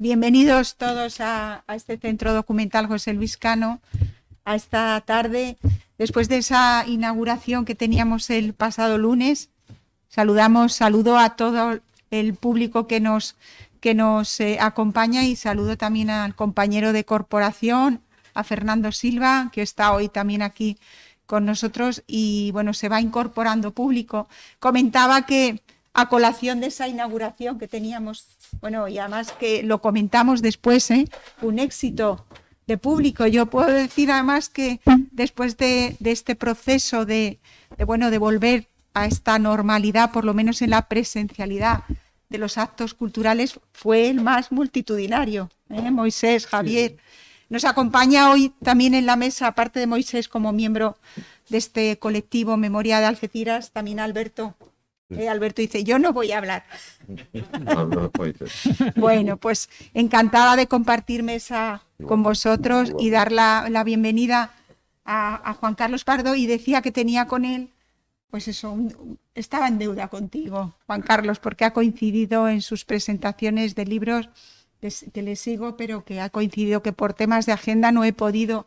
Bienvenidos todos a este Centro Documental José Luis Cano, a esta tarde, después de esa inauguración que teníamos el pasado lunes. Saludo a todo el público que nos acompaña y saludo también al compañero de corporación, a Fernando Silva, que está hoy también aquí con nosotros y bueno, se va incorporando público. Comentaba que a colación de esa inauguración que teníamos, bueno, y además que lo comentamos después, un éxito de público. Yo puedo decir además que después de este proceso de volver a esta normalidad, por lo menos en la presencialidad de los actos culturales, fue el más multitudinario. Moisés, Javier. Sí. Nos acompaña hoy también en la mesa, aparte de Moisés como miembro de este colectivo Memoria de Algeciras, también Alberto. Alberto dice, yo no voy a hablar. No, bueno, pues encantada de compartir mesa con vosotros y dar la bienvenida a Juan Carlos Pardo, y decía que tenía con él, pues eso, estaba en deuda contigo, Juan Carlos, porque ha coincidido en sus presentaciones de libros que le sigo, pero que ha coincidido que por temas de agenda no he podido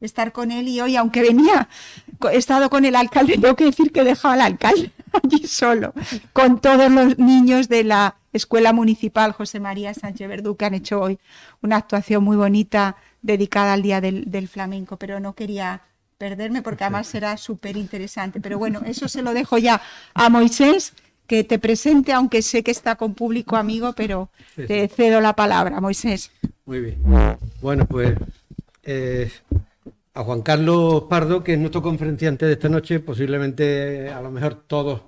estar con él, y hoy, aunque he estado con el alcalde, tengo que decir que he dejado al alcalde allí solo, con todos los niños de la Escuela Municipal José María Sánchez Verdú, que han hecho hoy una actuación muy bonita dedicada al Día del Flamenco, pero no quería perderme porque además será súper interesante. Pero bueno, eso se lo dejo ya a Moisés, que te presente, aunque sé que está con público amigo, pero te cedo la palabra, Moisés. Muy bien. Bueno, pues a Juan Carlos Pardo, que es nuestro conferenciante de esta noche, posiblemente a lo mejor todos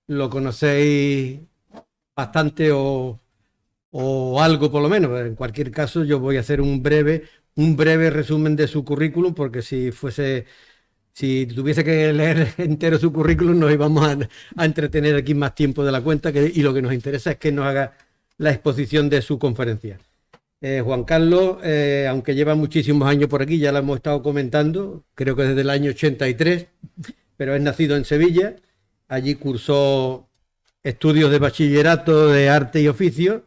lo conocéis bastante o algo por lo menos. En cualquier caso, yo voy a hacer un breve resumen de su currículum, porque si tuviese que leer entero su currículum nos íbamos a entretener aquí más tiempo de la cuenta, y lo que nos interesa es que nos haga la exposición de su conferencia. Juan Carlos, aunque lleva muchísimos años por aquí, ya lo hemos estado comentando, creo que desde el año 83, pero es nacido en Sevilla. Allí cursó estudios de bachillerato de arte y oficio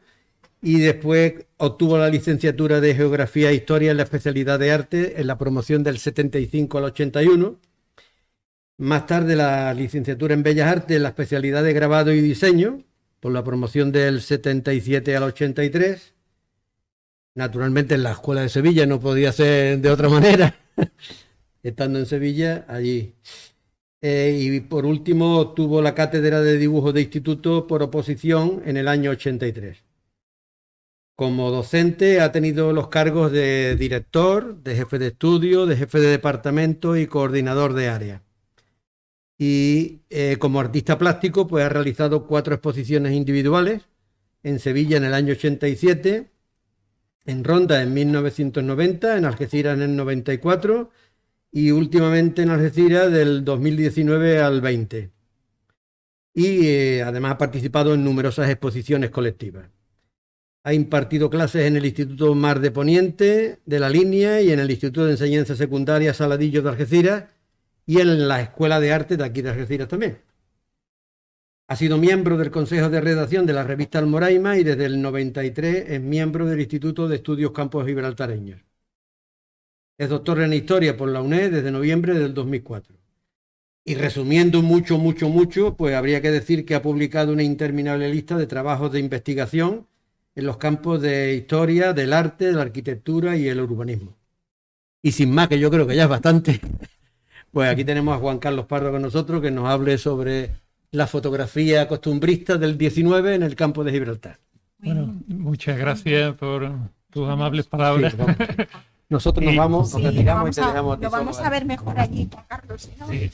y después obtuvo la licenciatura de Geografía e Historia en la especialidad de arte en la promoción del 75 al 81. Más tarde la licenciatura en Bellas Artes en la especialidad de Grabado y Diseño por la promoción del 77 al 83. Naturalmente en la Escuela de Sevilla, no podía ser de otra manera, estando en Sevilla, allí. Y por último obtuvo la cátedra de dibujo de instituto por oposición en el año 83. Como docente ha tenido los cargos de director, de jefe de estudio, de jefe de departamento y coordinador de área. Y como artista plástico pues ha realizado 4 exposiciones individuales, en Sevilla en el año 87, en Ronda en 1990, en Algeciras en el 94 y últimamente en Algeciras del 2019 al 20. Y además ha participado en numerosas exposiciones colectivas. Ha impartido clases en el Instituto Mar de Poniente de la Línea y en el Instituto de Enseñanza Secundaria Saladillo de Algeciras y en la Escuela de Arte de aquí de Algeciras también. Ha sido miembro del Consejo de Redacción de la revista Almoraima y desde el 93 es miembro del Instituto de Estudios Campos Gibraltareños. Es doctor en Historia por la UNED desde noviembre del 2004. Y resumiendo mucho, pues habría que decir que ha publicado una interminable lista de trabajos de investigación en los campos de Historia, del arte, de la arquitectura y el urbanismo. Y sin más, que yo creo que ya es bastante, pues aquí tenemos a Juan Carlos Pardo con nosotros, que nos hable sobre la fotografía costumbrista del 19 en el campo de Gibraltar. Bueno, muchas gracias por tus amables palabras. Sí, nosotros nos vamos, nos retiramos y te dejamos. Lo vamos a ver mejor allí, Juan Carlos. ¿No? Sí,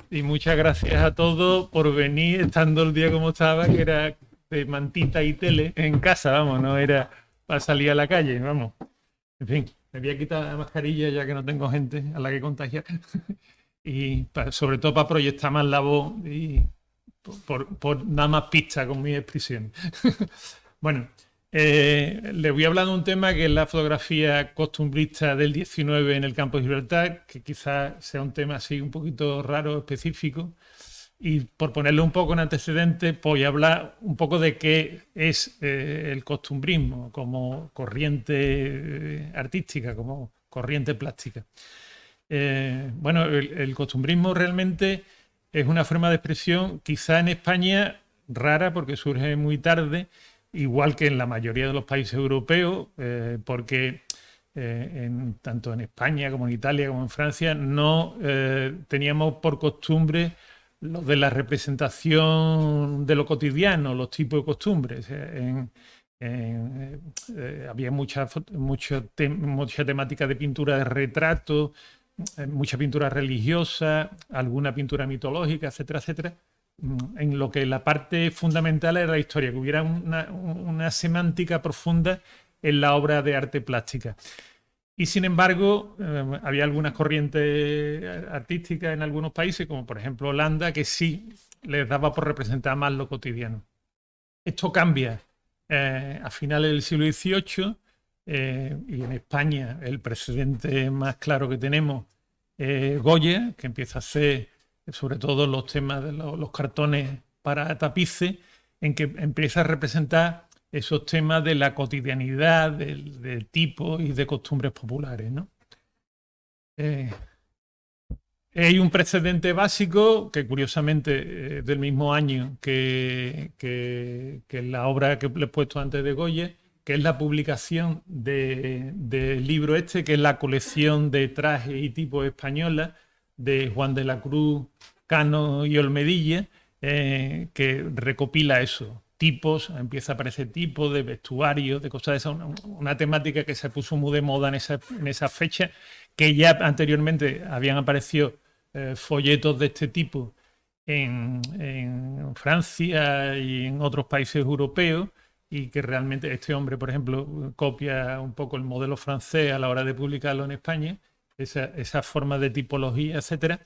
y muchas gracias a todos por venir, estando el día como estaba, que era de mantita y tele en casa, vamos, no era para salir a la calle, vamos. En fin, me voy a quitar la mascarilla ya que no tengo gente a la que contagiar. Y sobre todo para proyectar más la voz y por dar más pistas con mi expresión. Bueno, les voy a hablar de un tema que es la fotografía costumbrista del 19 en el campo de Gibraltar, que quizás sea un tema así un poquito raro, específico, Y por ponerle un poco en antecedentes, voy a hablar un poco de qué es el costumbrismo como corriente artística, como corriente plástica. Bueno, el costumbrismo realmente es una forma de expresión, quizá en España rara porque surge muy tarde, igual que en la mayoría de los países europeos, porque tanto en España como en Italia como en Francia no teníamos por costumbre lo de la representación de lo cotidiano, los tipos de costumbres. Había mucha temática de pintura de retrato, mucha pintura religiosa, alguna pintura mitológica, etcétera, etcétera, en lo que la parte fundamental era la historia, que hubiera una semántica profunda en la obra de arte plástica. Y sin embargo, había algunas corrientes artísticas en algunos países, como por ejemplo Holanda, que sí les daba por representar más lo cotidiano. Esto cambia a finales del siglo XVIII y en España el precedente más claro que tenemos es Goya, que empieza a hacer sobre todo los temas de los cartones para tapices, en que empieza a representar esos temas de la cotidianidad, del tipo y de costumbres populares, ¿no? Hay un precedente básico que curiosamente del mismo año que la obra que le he puesto antes de Goya, que es la publicación del libro este, que es la colección de trajes y tipos españolas de Juan de la Cruz, Cano y Olmedilla, que recopila eso. Tipos, empieza a aparecer tipos de vestuarios, de cosas de esas, una temática que se puso muy de moda en esa fecha, que ya anteriormente habían aparecido folletos de este tipo en Francia y en otros países europeos, y que realmente este hombre, por ejemplo, copia un poco el modelo francés a la hora de publicarlo en España, esa forma de tipología, etcétera.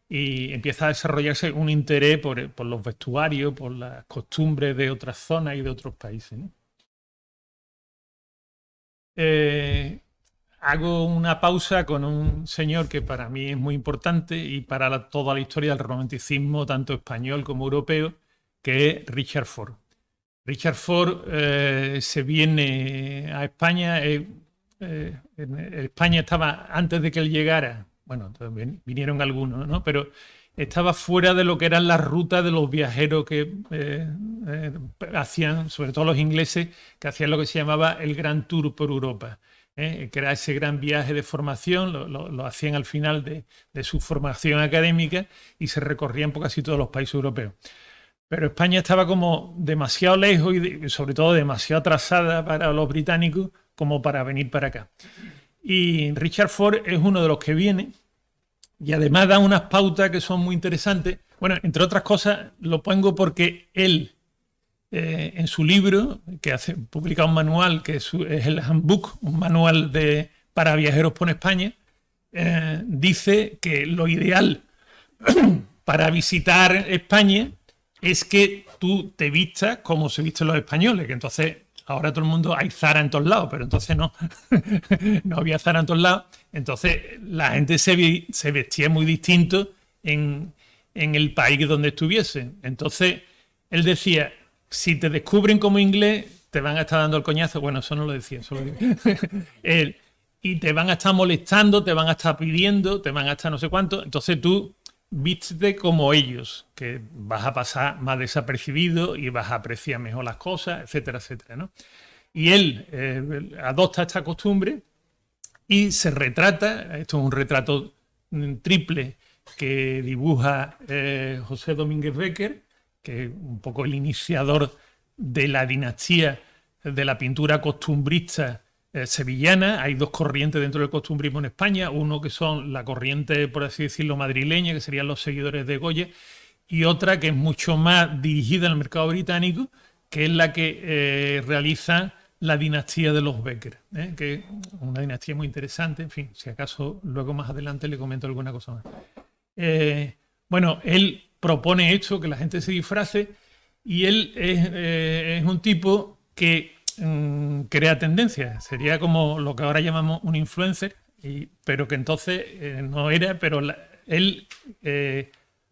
Y empieza a desarrollarse un interés por los vestuarios, por las costumbres de otras zonas y de otros países, ¿no? Hago una pausa con un señor que para mí es muy importante y para toda la historia del romanticismo, tanto español como europeo, que es Richard Ford. Richard Ford se viene a España. En España estaba, antes de que él llegara, bueno, vinieron algunos, ¿no? Pero estaba fuera de lo que eran las rutas de los viajeros que hacían, sobre todo los ingleses, que hacían lo que se llamaba el Gran Tour por Europa, que era ese gran viaje de formación, lo hacían al final de su formación académica y se recorrían por casi todos los países europeos. Pero España estaba como demasiado lejos y sobre todo demasiado atrasada para los británicos como para venir para acá. Y Richard Ford es uno de los que viene y además da unas pautas que son muy interesantes. Bueno, entre otras cosas, lo pongo porque él, en su libro, que publica un manual, que es el Handbook, un manual para viajeros por España, dice que lo ideal para visitar España es que tú te vistas como se visten los españoles, que entonces ahora todo el mundo hay Zara en todos lados, pero entonces no, no había Zara en todos lados. Entonces la gente se vestía muy distinto en el país donde estuviese. Entonces él decía, si te descubren como inglés, te van a estar dando el coñazo. Bueno, eso no lo decía, eso lo digo. Y te van a estar molestando, te van a estar pidiendo, te van a estar no sé cuánto. Entonces tú vístete como ellos, que vas a pasar más desapercibido y vas a apreciar mejor las cosas, etcétera, etcétera, ¿no? Y él adopta esta costumbre y se retrata. Esto es un retrato triple que dibuja José Domínguez Becker, que es un poco el iniciador de la dinastía de la pintura costumbrista sevillana. Hay dos corrientes dentro del costumbrismo en España, uno que son la corriente, por así decirlo, madrileña, que serían los seguidores de Goya, y otra que es mucho más dirigida al mercado británico, que es la que realiza la dinastía de los Becker, que es una dinastía muy interesante. En fin, si acaso luego más adelante le comento alguna cosa más. Bueno, él propone esto, que la gente se disfrace, y él es un tipo que crea tendencias. Sería como lo que ahora llamamos un influencer, pero que entonces no era, pero él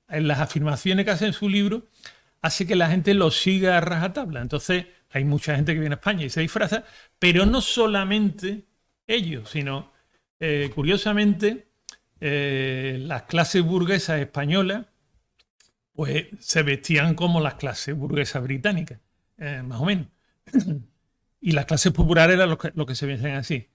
en las afirmaciones que hace en su libro, hace que la gente lo siga a rajatabla. Entonces, hay mucha gente que viene a España y se disfraza, pero no solamente ellos, sino, curiosamente, las clases burguesas españolas pues se vestían como las clases burguesas británicas, más o menos. Y las clases populares eran lo que se vestían así.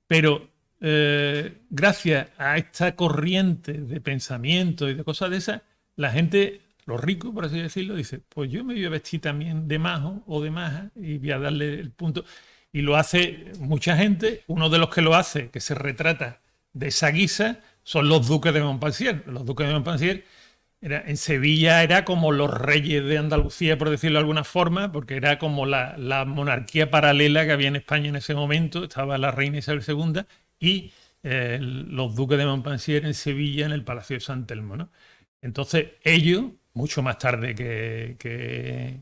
Pero gracias a esta corriente de pensamiento y de cosas de esas, la gente, los ricos, por así decirlo, dice, pues yo me voy a vestir también de majo o de maja y voy a darle el punto. Y lo hace mucha gente. Uno de los que lo hace, que se retrata de esa guisa, son los duques de Montpensier. Los duques de Montpensier en Sevilla era como los reyes de Andalucía, por decirlo de alguna forma, porque era como la monarquía paralela que había en España en ese momento. Estaba la reina Isabel II y los duques de Montpensier en Sevilla, en el Palacio de San Telmo, ¿no? Entonces ellos, mucho más tarde que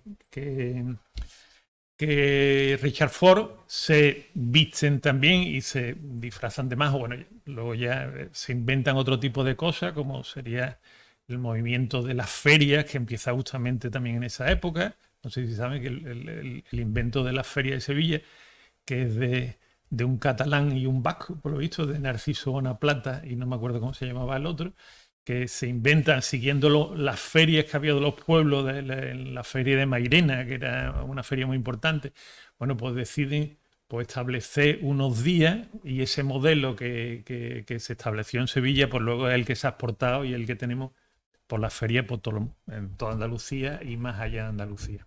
Richard Ford, se visten también y se disfrazan de majo. Bueno, luego ya se inventan otro tipo de cosas, como sería el movimiento de las ferias, que empieza justamente también en esa época. No sé si saben que el invento de las ferias de Sevilla, que es de un catalán y un vasco, por lo visto, de Narciso Bonaplata, y no me acuerdo cómo se llamaba el otro, que se inventan siguiendo las ferias que había de los pueblos, la feria de Mairena, que era una feria muy importante. Bueno, pues deciden pues establecer unos días, y ese modelo que se estableció en Sevilla, pues luego es el que se ha exportado y el que tenemos por las ferias en toda Andalucía y más allá de Andalucía.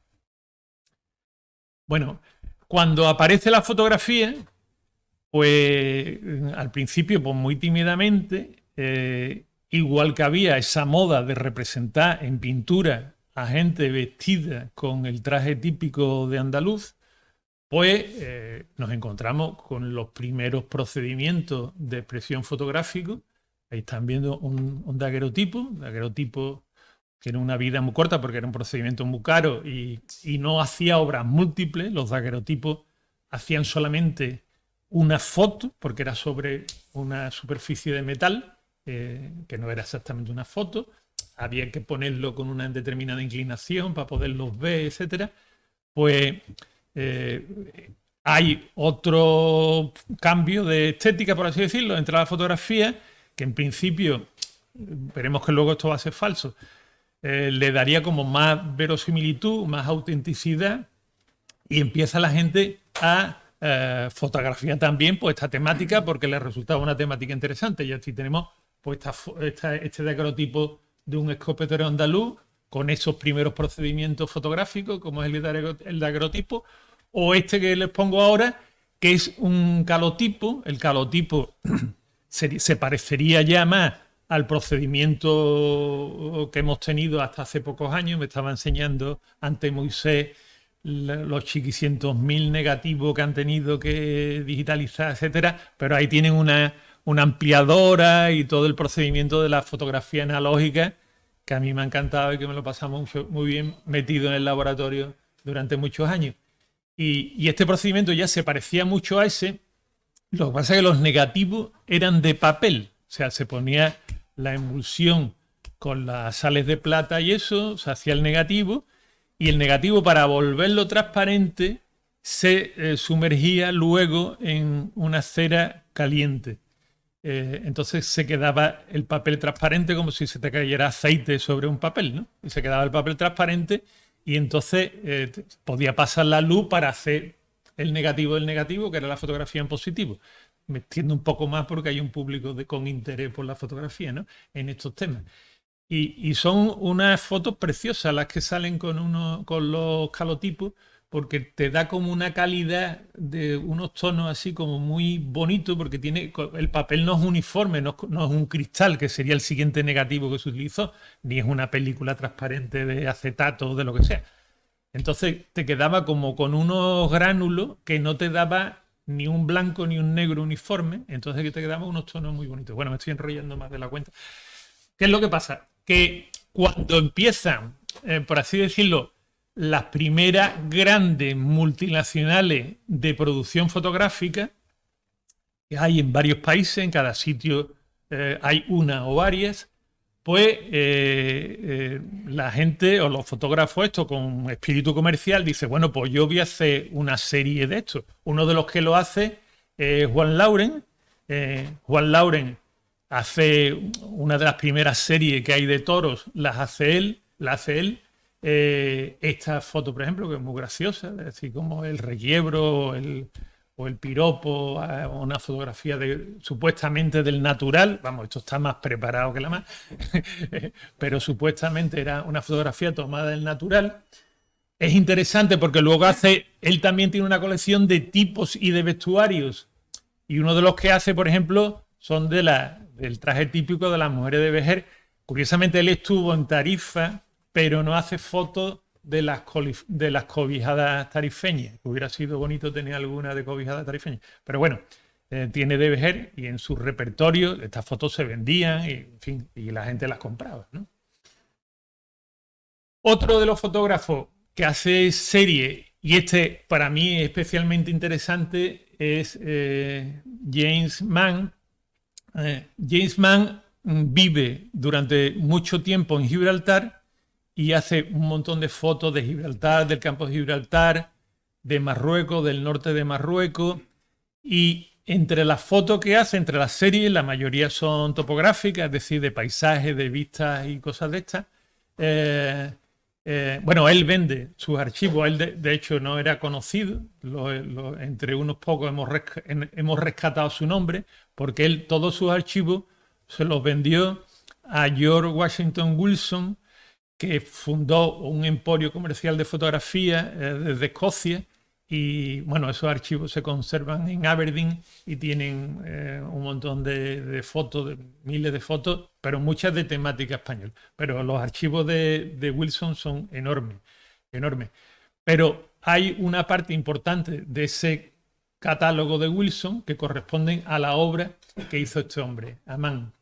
Bueno, cuando aparece la fotografía, pues al principio, pues muy tímidamente, igual que había esa moda de representar en pintura a gente vestida con el traje típico de andaluz, pues nos encontramos con los primeros procedimientos de expresión fotográfico. Ahí están viendo un daguerrotipo. Daguerrotipo tiene una vida muy corta porque era un procedimiento muy caro y no hacía obras múltiples. Los daguerrotipos hacían solamente una foto porque era sobre una superficie de metal, que no era exactamente una foto. Había que ponerlo con una determinada inclinación para poderlos ver, etcétera. Pues hay otro cambio de estética, por así decirlo, entre la fotografía, que en principio, veremos que luego esto va a ser falso, le daría como más verosimilitud, más autenticidad, y empieza la gente a fotografiar también pues esta temática porque le resultaba una temática interesante. Y aquí tenemos pues este daguerrotipo de un escopetero andaluz con esos primeros procedimientos fotográficos, como es el daguerrotipo, o este que les pongo ahora, que es un calotipo. El calotipo se parecería ya más al procedimiento que hemos tenido hasta hace pocos años. Me estaba enseñando ante Moisés los chiquicientos mil negativos que han tenido que digitalizar, etcétera, pero ahí tienen una ampliadora y todo el procedimiento de la fotografía analógica, que a mí me ha encantado y que me lo pasamos muy bien metido en el laboratorio durante muchos años. Y este procedimiento ya se parecía mucho a ese. Lo que pasa es que los negativos eran de papel, o sea, se ponía la emulsión con las sales de plata y eso, se hacía el negativo, y el negativo, para volverlo transparente, se sumergía luego en una cera caliente. Entonces se quedaba el papel transparente como si se te cayera aceite sobre un papel, ¿no? Y se quedaba el papel transparente y entonces podía pasar la luz para hacer el negativo del negativo, que era la fotografía en positivo. Me extiendo un poco más porque hay un público con interés por la fotografía, ¿no?, en estos temas. Y son unas fotos preciosas las que salen con los calotipos, porque te da como una calidad de unos tonos así como muy bonitos, porque el papel no es uniforme, no es un cristal, que sería el siguiente negativo que se utilizó, ni es una película transparente de acetato o de lo que sea. Entonces te quedaba como con unos gránulos que no te daba ni un blanco ni un negro uniforme, entonces te quedaban unos tonos muy bonitos. Bueno, me estoy enrollando más de la cuenta. ¿Qué es lo que pasa? Que cuando empiezan, por así decirlo, las primeras grandes multinacionales de producción fotográfica, que hay en varios países, en cada sitio hay una o varias, pues la gente o los fotógrafos estos con espíritu comercial dice, bueno, pues yo voy a hacer una serie de estos. Uno de los que lo hace es Juan Lauren. Juan Lauren hace una de las primeras series que hay de toros, la hace él. Esta foto, por ejemplo, que es muy graciosa, es decir, como el requiebro o el piropo, una fotografía supuestamente del natural. Vamos, esto está más preparado que la más, pero supuestamente era una fotografía tomada del natural. Es interesante porque luego él también tiene una colección de tipos y de vestuarios, y uno de los que hace, por ejemplo, son del traje típico de las mujeres de Vejer. Curiosamente, él estuvo en Tarifa, pero no hace fotos de las cobijadas tarifeñas. Hubiera sido bonito tener alguna de cobijadas tarifeñas. Pero bueno, tiene de Vejer y en su repertorio estas fotos se vendían y, en fin, y la gente las compraba, ¿no? Otro de los fotógrafos que hace serie, y este para mí es especialmente interesante, es James Mann. James Mann vive durante mucho tiempo en Gibraltar y hace un montón de fotos de Gibraltar, del campo de Gibraltar, de Marruecos, del norte de Marruecos. Y entre las fotos que hace, entre las series, la mayoría son topográficas, es decir, de paisajes, de vistas y cosas de estas. Bueno, él vende sus archivos. Él, de hecho, no era conocido. Entre unos pocos hemos rescatado su nombre, porque él todos sus archivos se los vendió a George Washington Wilson, que fundó un emporio comercial de fotografía desde Escocia. Y bueno, esos archivos se conservan en Aberdeen y tienen un montón de fotos, de miles de fotos, pero muchas de temática española. Pero los archivos de Wilson son enormes, enormes. Pero hay una parte importante de ese catálogo de Wilson que corresponden a la obra que hizo este hombre, a Mann.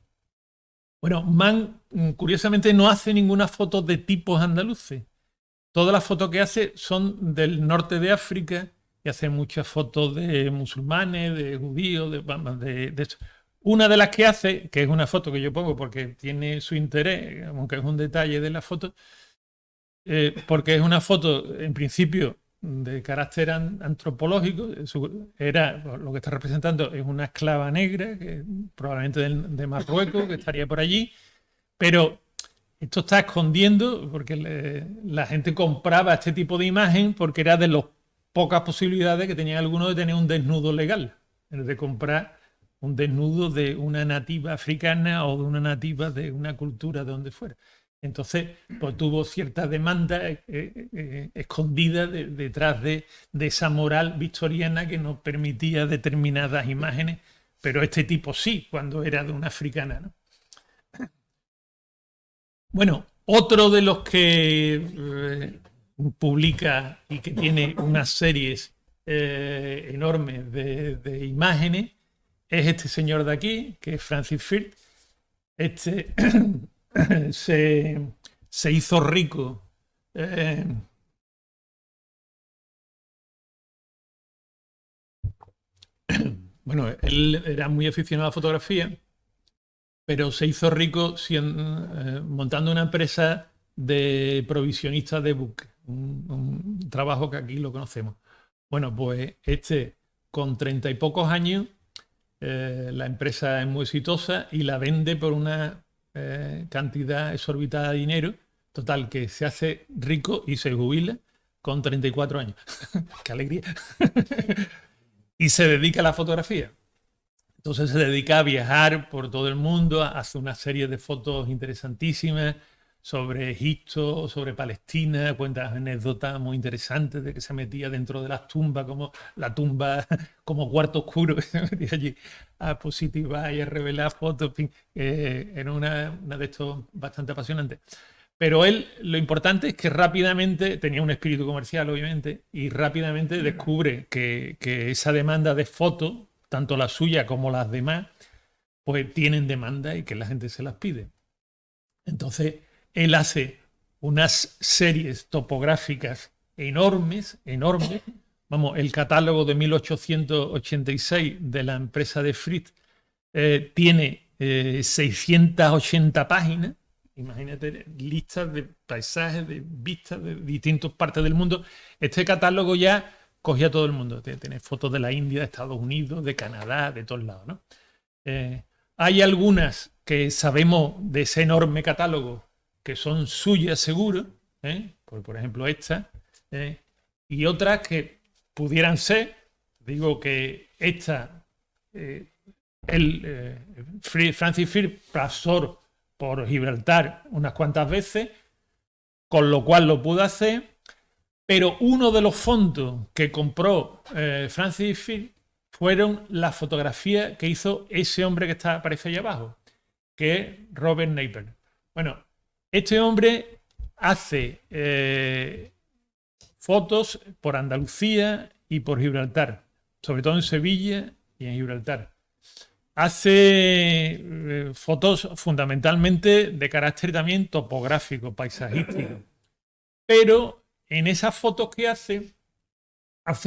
Bueno, Mann, curiosamente, no hace ninguna foto de tipos andaluces. Todas las fotos que hace son del norte de África y hace muchas fotos de musulmanes, de judíos, de eso. Una de las que hace, que es una foto que yo pongo porque tiene su interés, aunque es un detalle de la foto, porque es una foto, en principio, de carácter antropológico. Lo que está representando es una esclava negra, que probablemente de Marruecos, que estaría por allí, pero esto está escondiendo porque la gente compraba este tipo de imagen porque era de las pocas posibilidades que tenían algunos de tener un desnudo legal, de comprar un desnudo de una nativa africana o de una nativa de una cultura de donde fuera. Entonces, pues tuvo cierta demanda escondida detrás de esa moral victoriana que no permitía determinadas imágenes, pero este tipo sí, cuando era de una africana, ¿no? Bueno, otro de los que publica y que tiene unas series enormes de imágenes es este señor de aquí, que es Francis Firth. Este se hizo rico bueno, él era muy aficionado a la fotografía, pero se hizo rico montando una empresa de provisionistas de buques, un trabajo que aquí lo conocemos. Bueno, pues con 30 y pocos años, la empresa es muy exitosa y la vende por una cantidad exorbitada de dinero. Total, que se hace rico y se jubila con 34 años. ¡Qué alegría! Y se dedica a la fotografía. Entonces se dedica a viajar por todo el mundo, hace una serie de fotos interesantísimas sobre Egipto, sobre Palestina, cuenta anécdotas muy interesantes de que se metía dentro de las tumbas, como la tumba como cuarto oscuro, que se metía allí a positivar y a revelar fotos, en fin, era una de estos bastante apasionante. Pero él, lo importante es que rápidamente, tenía un espíritu comercial obviamente, y rápidamente descubre que esa demanda de fotos, tanto la suya como las demás, pues tienen demanda y que la gente se las pide. Entonces, él hace unas series topográficas enormes, enormes. Vamos, el catálogo de 1886 de la empresa de Firth tiene 680 páginas, imagínate, listas de paisajes, de vistas de distintas partes del mundo. Este catálogo ya cogía a todo el mundo. Tiene fotos de la India, de Estados Unidos, de Canadá, de todos lados, ¿no? Hay algunas que sabemos de ese enorme catálogo que son suyas seguro, por ejemplo esta, y otras que pudieran ser, digo que esta, Francis Firth pasó por Gibraltar unas cuantas veces, con lo cual lo pudo hacer, pero uno de los fondos que compró Francis Firth fueron las fotografías que hizo ese hombre que aparece ahí abajo, que es Robert Napier. Bueno, este hombre hace fotos por Andalucía y por Gibraltar, sobre todo en Sevilla y en Gibraltar. Hace fotos fundamentalmente de carácter también topográfico, paisajístico. Pero en esas fotos que hace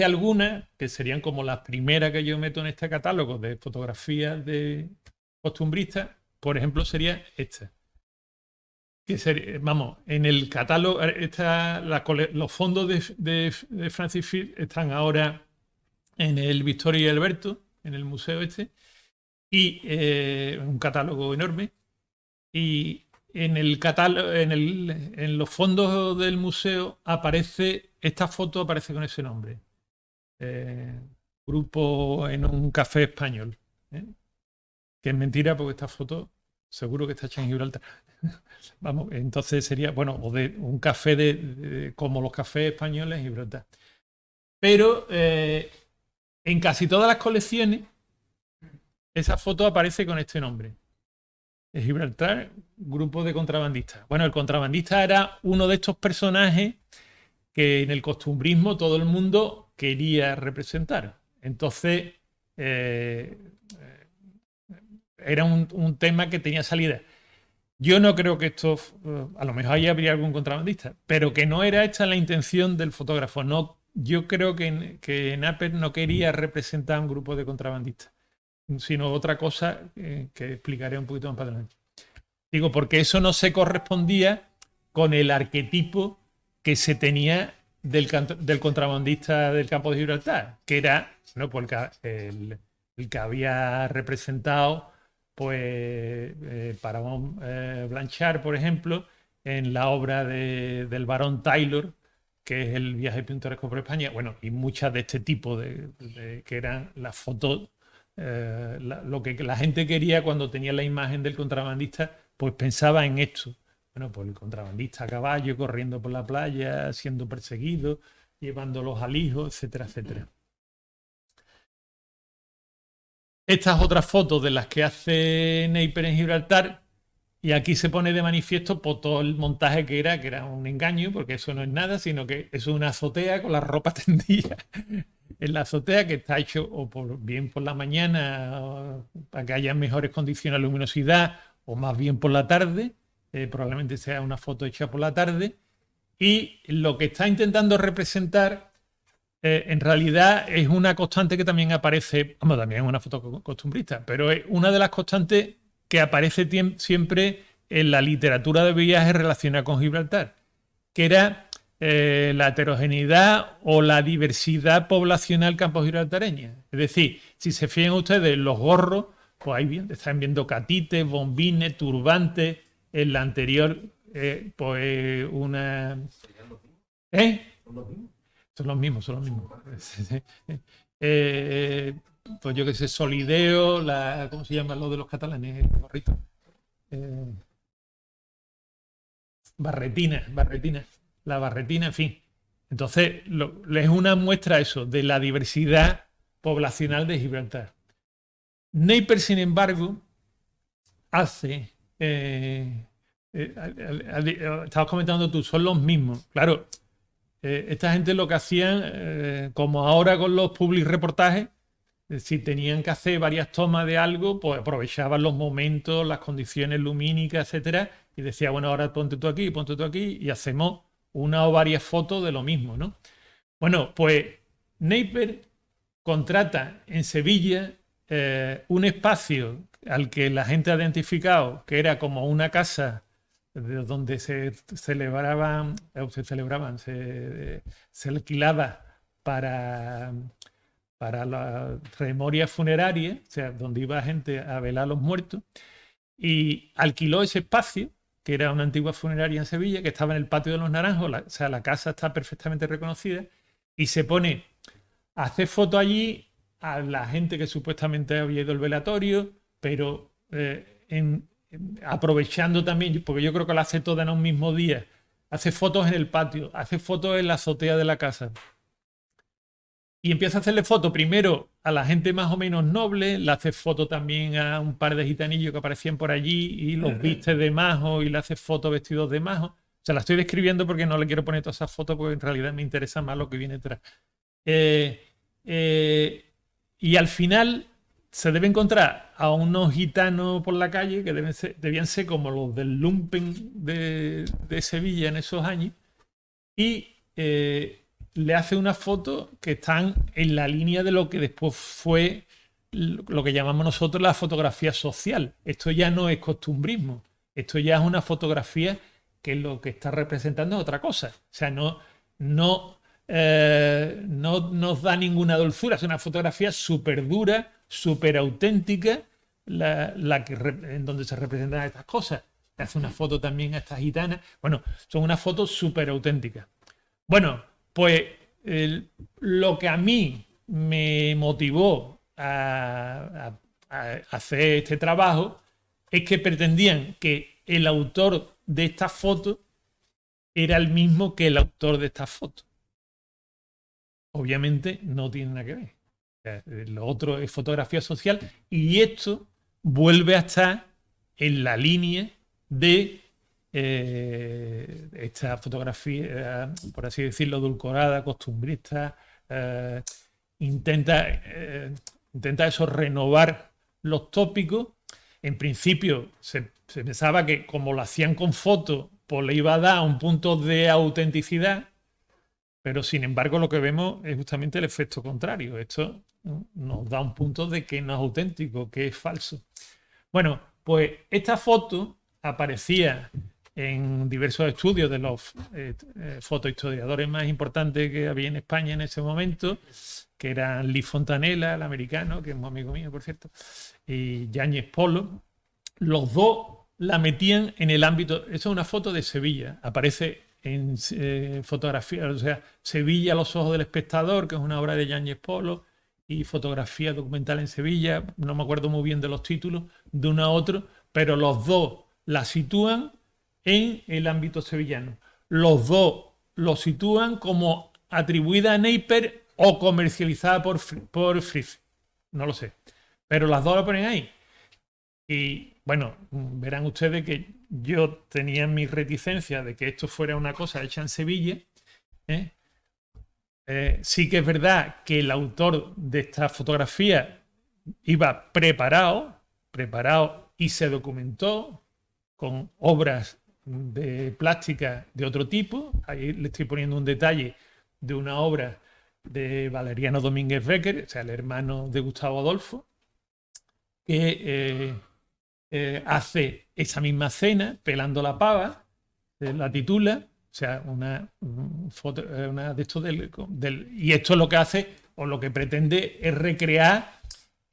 algunas que serían como las primeras que yo meto en este catálogo de fotografías de costumbristas. Por ejemplo, sería esta. Que sería, vamos, en el catálogo, los fondos de Francis Firth están ahora en el Victoria y Alberto, en el museo este, y un catálogo enorme. Y en el catálogo, en los fondos del museo aparece, esta foto aparece con ese nombre. Grupo en un café español. Que es mentira porque esta foto seguro que está hecha en Gibraltar. Vamos, entonces sería, bueno, o de un café como los cafés españoles en Gibraltar. Pero en casi todas las colecciones esa foto aparece con este nombre. De Gibraltar, grupo de contrabandistas. Bueno, el contrabandista era uno de estos personajes que en el costumbrismo todo el mundo quería representar. Entonces, era un tema que tenía salida. Yo no creo que esto, a lo mejor ahí habría algún contrabandista, pero que no era esta la intención del fotógrafo. No, yo creo que Napier no quería representar a un grupo de contrabandistas, sino otra cosa que explicaré un poquito más para adelante. Digo, porque eso no se correspondía con el arquetipo que se tenía del contrabandista del campo de Gibraltar, que era, ¿no?, pues el que había representado pues Paramount Blanchard, por ejemplo, en la obra del barón Taylor, que es el viaje pintoresco por España, bueno, y muchas de este tipo que eran las fotos, lo que la gente quería cuando tenía la imagen del contrabandista, pues pensaba en esto. Bueno, pues el contrabandista a caballo, corriendo por la playa, siendo perseguido, llevando los alijos, etcétera, etcétera. Estas otras fotos de las que hace Napier en Gibraltar, y aquí se pone de manifiesto por todo el montaje que era un engaño, porque eso no es nada, sino que eso es una azotea con la ropa tendida en la azotea, que está hecho o bien por la mañana para que haya mejores condiciones de luminosidad, o más bien por la tarde, probablemente sea una foto hecha por la tarde, y lo que está intentando representar en realidad es una constante que también aparece, vamos, también es una foto costumbrista, pero es una de las constantes que aparece siempre en la literatura de viajes relacionada con Gibraltar, que era la heterogeneidad o la diversidad poblacional campo-gibraltareña. Es decir, si se fijan ustedes los gorros, pues ahí están viendo catites, bombines, turbantes. En la anterior, pues una... Son los mismos. Pues yo qué sé, solideo, ¿cómo se llama lo de los catalanes? El gorrito. Barretina. La barretina, en fin. Entonces, es una muestra eso, de la diversidad poblacional de Gibraltar. Napier, sin embargo, hace... estabas comentando tú, son los mismos. Claro, esta gente lo que hacían, como ahora con los public reportajes, si tenían que hacer varias tomas de algo, pues aprovechaban los momentos, las condiciones lumínicas, etcétera, y decía, bueno, ahora ponte tú aquí, y hacemos una o varias fotos de lo mismo, ¿no? Bueno, pues Napier contrata en Sevilla un espacio al que la gente ha identificado que era como una casa donde se alquilaba para la memoria funeraria, o sea, donde iba gente a velar a los muertos, y alquiló ese espacio, que era una antigua funeraria en Sevilla, que estaba en el Patio de los Naranjos, o sea, la casa está perfectamente reconocida, y se pone a hacer fotos allí a la gente que supuestamente había ido al velatorio, pero aprovechando también, porque yo creo que la hace toda en un mismo día, hace fotos en el patio, hace fotos en la azotea de la casa. Y empieza a hacerle fotos primero a la gente más o menos noble, le hace fotos también a un par de gitanillos que aparecían por allí y los viste de majo y le hace fotos vestidos de majo. O sea, la estoy describiendo porque no le quiero poner todas esas fotos porque en realidad me interesa más lo que viene detrás. Y al final se debe encontrar a unos gitanos por la calle que debían ser como los del lumpen de Sevilla en esos años y le hace una foto que están en la línea de lo que después fue lo que llamamos nosotros la fotografía social. Esto ya no es costumbrismo, esto ya es una fotografía que lo que está representando es otra cosa. O sea, no nos da ninguna dulzura, es una fotografía súper dura, súper auténtica, en donde se representan estas cosas. Hace una foto también a estas gitanas. Bueno, son unas fotos súper auténticas. Bueno, pues lo que a mí me motivó a hacer este trabajo es que pretendían que el autor de estas fotos era el mismo que el autor de estas fotos. Obviamente no tiene nada que ver. O sea, lo otro es fotografía social y esto vuelve a estar en la línea de esta fotografía, por así decirlo, edulcorada, costumbrista, intenta eso, renovar los tópicos. En principio se pensaba que como lo hacían con fotos, pues le iba a dar un punto de autenticidad, pero sin embargo lo que vemos es justamente el efecto contrario. Esto nos da un punto de que no es auténtico, que es falso. Bueno, pues esta foto aparecía en diversos estudios de los fotohistoriadores más importantes que había en España en ese momento, que eran Lee Fontanella, el americano, que es un amigo mío, por cierto, y Yáñez Polo. Los dos la metían en el ámbito. Esa es una foto de Sevilla, aparece en fotografía, o sea, Sevilla a los ojos del espectador, que es una obra de Yáñez Polo, y fotografía documental en Sevilla, no me acuerdo muy bien de los títulos, de uno a otro, pero los dos la sitúan en el ámbito sevillano. Los dos lo sitúan como atribuida a Neiper o comercializada por Fritz. No lo sé. Pero las dos lo ponen ahí. Y bueno, verán ustedes que yo tenía mi reticencia de que esto fuera una cosa hecha en Sevilla. Sí que es verdad que el autor de esta fotografía iba preparado y se documentó con obras de plástica de otro tipo. Ahí le estoy poniendo un detalle de una obra de Valeriano Domínguez Becker, o sea, el hermano de Gustavo Adolfo, que hace esa misma escena, pelando la pava, la titula, o sea, una foto, una de estos y esto lo que hace, o lo que pretende, es recrear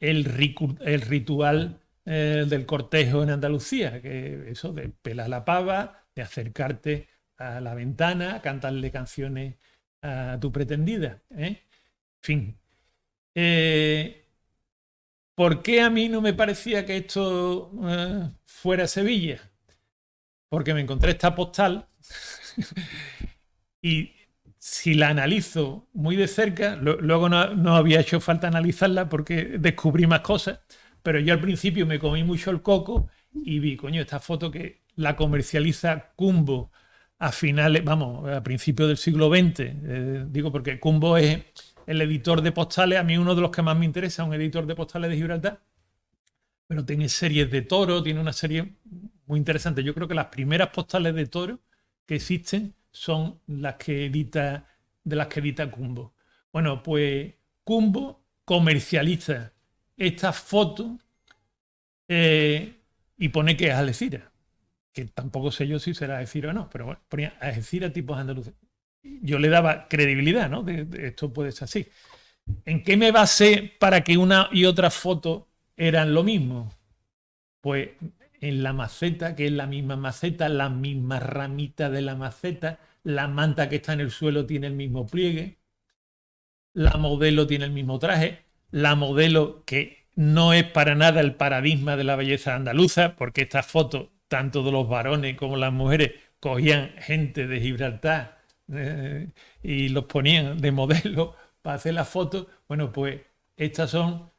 el ritual del cortejo en Andalucía, que eso de pelar la pava, de acercarte a la ventana, cantarle canciones a tu pretendida. En fin. ¿Por qué a mí no me parecía que esto fuera Sevilla? Porque me encontré esta postal y si la analizo muy de cerca, luego no había hecho falta analizarla porque descubrí más cosas, pero yo al principio me comí mucho el coco y vi, coño, esta foto que la comercializa Cumbo a principios del siglo XX. Digo porque Cumbo es el editor de postales, a mí uno de los que más me interesa, un editor de postales de Gibraltar, pero tiene series de toro, tiene una serie muy interesante. Yo creo que las primeras postales de toro que existen son las que edita Cumbo. Bueno, pues Cumbo comercializa estas fotos y pone que es Algeciras. que tampoco sé yo si será Algeciras o no, pero bueno, ponía Algeciras tipos andaluces. Yo le daba credibilidad, ¿no? De esto puede ser así. ¿En qué me basé para que una y otra foto eran lo mismo? Pues en la maceta, que es la misma maceta, la misma ramita de la maceta, la manta que está en el suelo tiene el mismo pliegue, la modelo tiene el mismo traje, la modelo que no es para nada el paradigma de la belleza andaluza, porque estas fotos, tanto de los varones como las mujeres, cogían gente de Gibraltar y los ponían de modelo para hacer las fotos. Bueno, pues estas son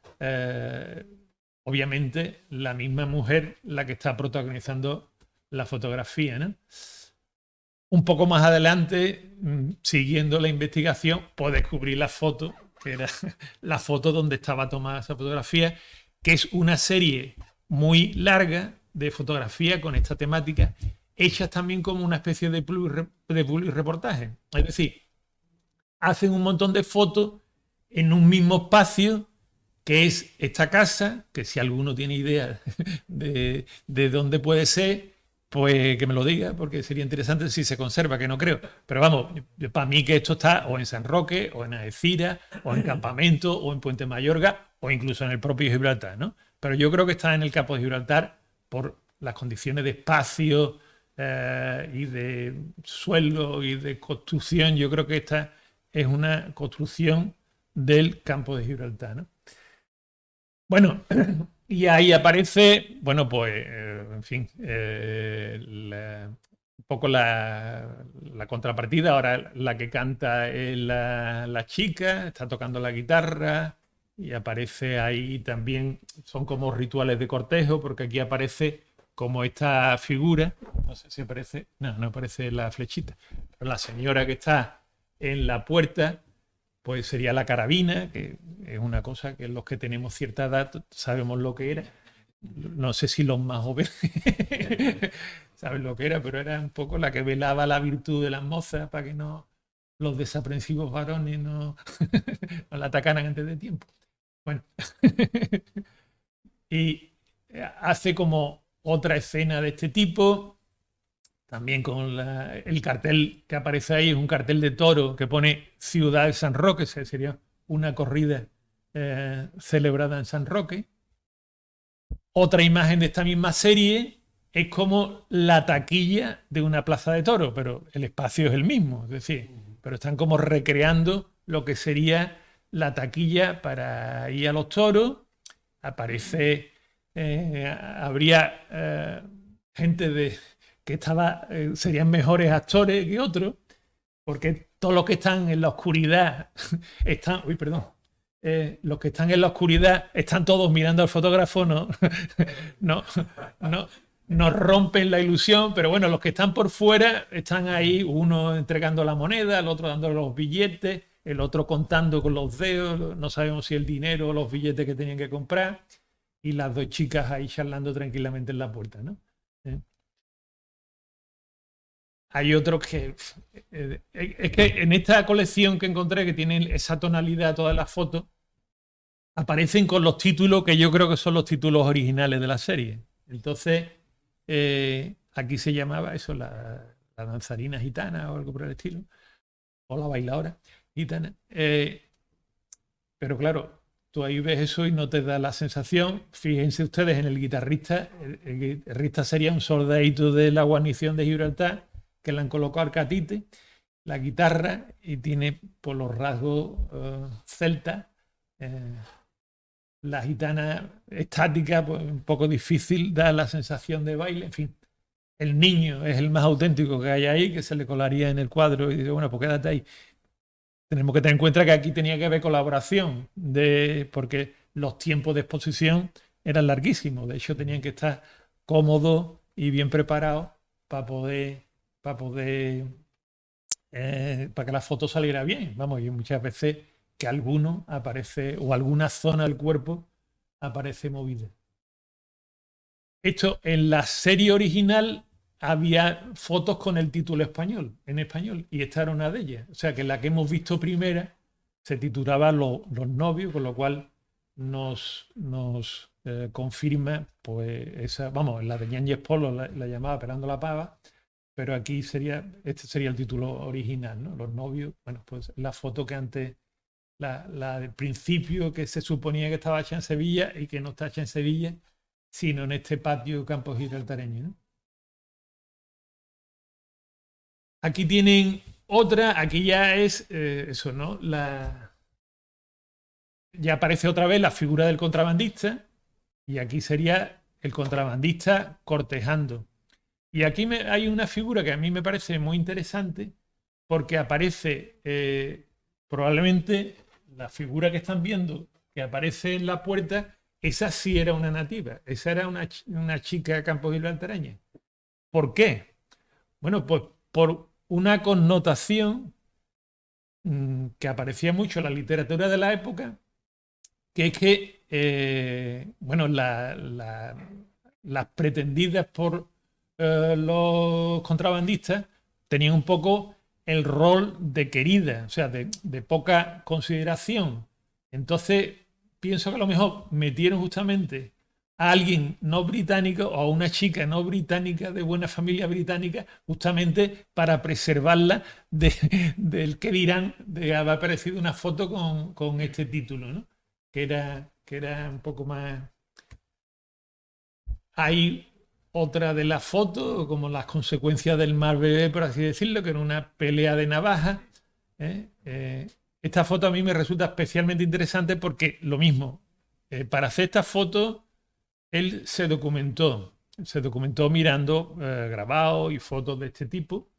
obviamente la misma mujer la que está protagonizando la fotografía, ¿no? Un poco más adelante, siguiendo la investigación, pues descubrí la foto, que era la foto donde estaba tomada esa fotografía, que es una serie muy larga de fotografía con esta temática, hechas también como una especie de publireportaje. Es decir, hacen un montón de fotos en un mismo espacio, que es esta casa, que si alguno tiene idea de dónde puede ser, pues que me lo diga, porque sería interesante si se conserva, que no creo. Pero vamos, para mí que esto está o en San Roque, o en Algeciras, o en Campamento, o en Puente Mayorga, o incluso en el propio Gibraltar, ¿no? Pero yo creo que está en el campo de Gibraltar por las condiciones de espacio y de suelo y de construcción. Yo creo que esta es una construcción del campo de Gibraltar, ¿no? Bueno, y ahí aparece, bueno, pues, en fin, un poco la contrapartida. Ahora la que canta es la chica, está tocando la guitarra y aparece ahí también, son como rituales de cortejo, porque aquí aparece como esta figura, no sé si aparece, no aparece la flechita, pero la señora que está en la puerta, pues sería la carabina, que es una cosa que los que tenemos cierta edad sabemos lo que era. No sé si los más jóvenes saben lo que era, pero era un poco la que velaba la virtud de las mozas para que no los desaprensivos varones no la atacaran antes de tiempo. Bueno, y hace como otra escena de este tipo, también con el cartel que aparece ahí, es un cartel de toro que pone Ciudad de San Roque, sería una corrida celebrada en San Roque. Otra imagen de esta misma serie es como la taquilla de una plaza de toros, pero el espacio es el mismo, es decir, pero están como recreando lo que sería la taquilla para ir a los toros. Aparece, habría gente que serían mejores actores que otros, porque todos los que están en la oscuridad están, uy, perdón, los que están en la oscuridad están todos mirando al fotógrafo, no, no, no, nos rompen la ilusión, pero bueno, los que están por fuera están ahí, uno entregando la moneda, el otro dando los billetes, el otro contando con los dedos, no sabemos si el dinero o los billetes que tenían que comprar, y las dos chicas ahí charlando tranquilamente en la puerta, ¿no? Hay otros que... es que en esta colección que encontré, que tienen esa tonalidad todas las fotos, aparecen con los títulos que yo creo que son los títulos originales de la serie. Entonces, aquí se llamaba eso, la danzarina gitana o algo por el estilo, o la bailadora gitana. Pero claro, tú ahí ves eso y no te da la sensación. Fíjense ustedes en el guitarrista. El guitarrista sería un soldadito de la guarnición de Gibraltar, que le han colocado arcatite, la guitarra, y tiene por los rasgos celtas. La gitana estática, pues un poco difícil, da la sensación de baile. En fin, el niño es el más auténtico que hay ahí, que se le colaría en el cuadro y dice, bueno, pues quédate ahí. Tenemos que tener en cuenta que aquí tenía que haber colaboración, porque los tiempos de exposición eran larguísimos. De hecho, tenían que estar cómodos y bien preparados para para que la foto saliera bien. Vamos, y muchas veces que alguno aparece, o alguna zona del cuerpo aparece movida. Esto, en la serie original había fotos con el título en español, y esta era una de ellas. O sea que la que hemos visto primera se titulaba Los novios, con lo cual nos confirma, pues, esa, vamos, la de Ñáñez Polo la llamaba Pelando la Pava, pero aquí este sería el título original, ¿no? Los novios, bueno, pues la foto que antes, la del principio, que se suponía que estaba hecha en Sevilla y que no está hecha en Sevilla, sino en este patio Campos Gibraltareño, ¿no? Aquí tienen otra, aquí ya es eso, ¿no? Ya aparece otra vez la figura del contrabandista y aquí sería el contrabandista cortejando. Y aquí hay una figura que a mí me parece muy interesante porque aparece probablemente la figura que están viendo que aparece en la puerta, esa sí era una nativa, esa era una chica de Campos Gibraltareña. ¿Por qué? Bueno, pues por una connotación que aparecía mucho en la literatura de la época, que es que, bueno, las pretendidas por los contrabandistas tenían un poco el rol de querida, o sea, de poca consideración. Entonces, pienso que a lo mejor metieron justamente a alguien no británico o a una chica no británica de buena familia británica justamente para preservarla del que dirán de haber aparecido una foto con este título, ¿no? Que era un poco más... Hay otra de las fotos, como las consecuencias del mar bebé, por así decirlo, que era una pelea de navajas. Esta foto a mí me resulta especialmente interesante porque lo mismo, para hacer esta foto, él se documentó mirando grabados y fotos de este tipo.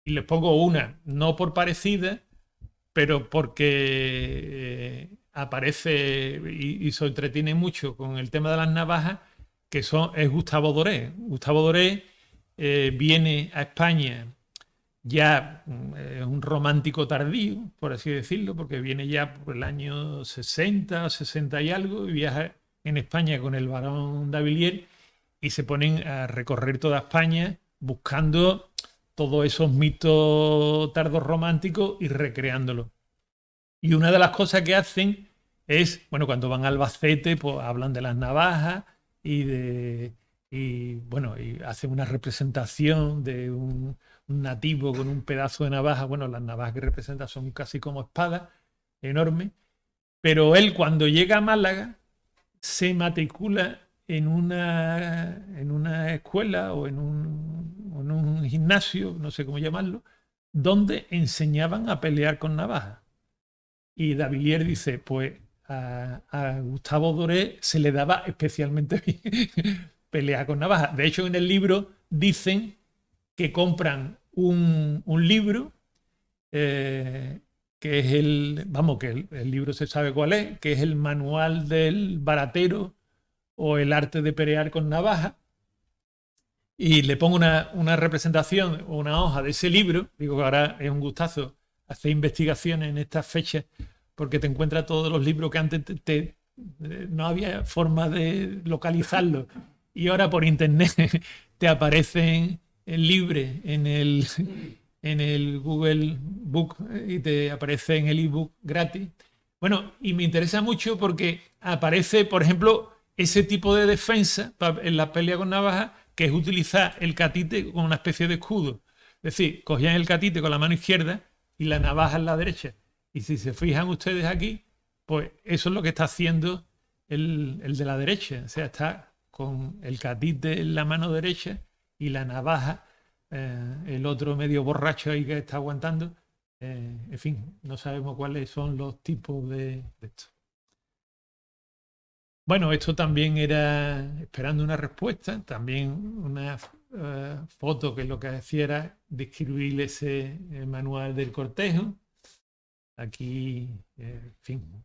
Y les pongo una, no por parecida, pero porque aparece y se entretiene mucho con el tema de las navajas, que es Gustavo Doré. Gustavo Doré viene a España ya un romántico tardío, por así decirlo, porque viene ya por el año 60, 60 y algo, y viaja en España con el barón Davilliers y se ponen a recorrer toda España buscando todos esos mitos tardos románticos y recreándolos. Y una de las cosas que hacen es, bueno, cuando van a Albacete, pues hablan de las navajas y bueno, y hacen una representación de un nativo con un pedazo de navaja. Bueno, las navajas que representa son casi como espadas, enormes. Pero él, cuando llega a Málaga, se matricula en una escuela o en un gimnasio, no sé cómo llamarlo, donde enseñaban a pelear con navajas. Y Davilliers dice, pues a Gustavo Doré se le daba especialmente bien pelear con navajas. De hecho, en el libro dicen que compran un libro, que es el libro se sabe cuál es, que es el manual del baratero o el arte de pelear con navaja. Y le pongo una representación o una hoja de ese libro. Digo que ahora es un gustazo hacer investigaciones en estas fechas porque te encuentras todos los libros que antes no había forma de localizarlos. Y ahora por internet te aparecen libres en el Google Book y te aparece en el ebook gratis. Bueno, y me interesa mucho porque aparece, por ejemplo, ese tipo de defensa en la pelea con navaja, que es utilizar el catite como una especie de escudo. Es decir, cogían el catite con la mano izquierda y la navaja en la derecha. Y si se fijan ustedes aquí, pues eso es lo que está haciendo el de la derecha. O sea, está con el catite en la mano derecha y la navaja, el otro medio borracho ahí que está aguantando. En fin, no sabemos cuáles son los tipos de esto. Bueno, esto también era esperando una respuesta, también una foto que lo que hacía era describir ese manual del cortejo. Aquí, en fin,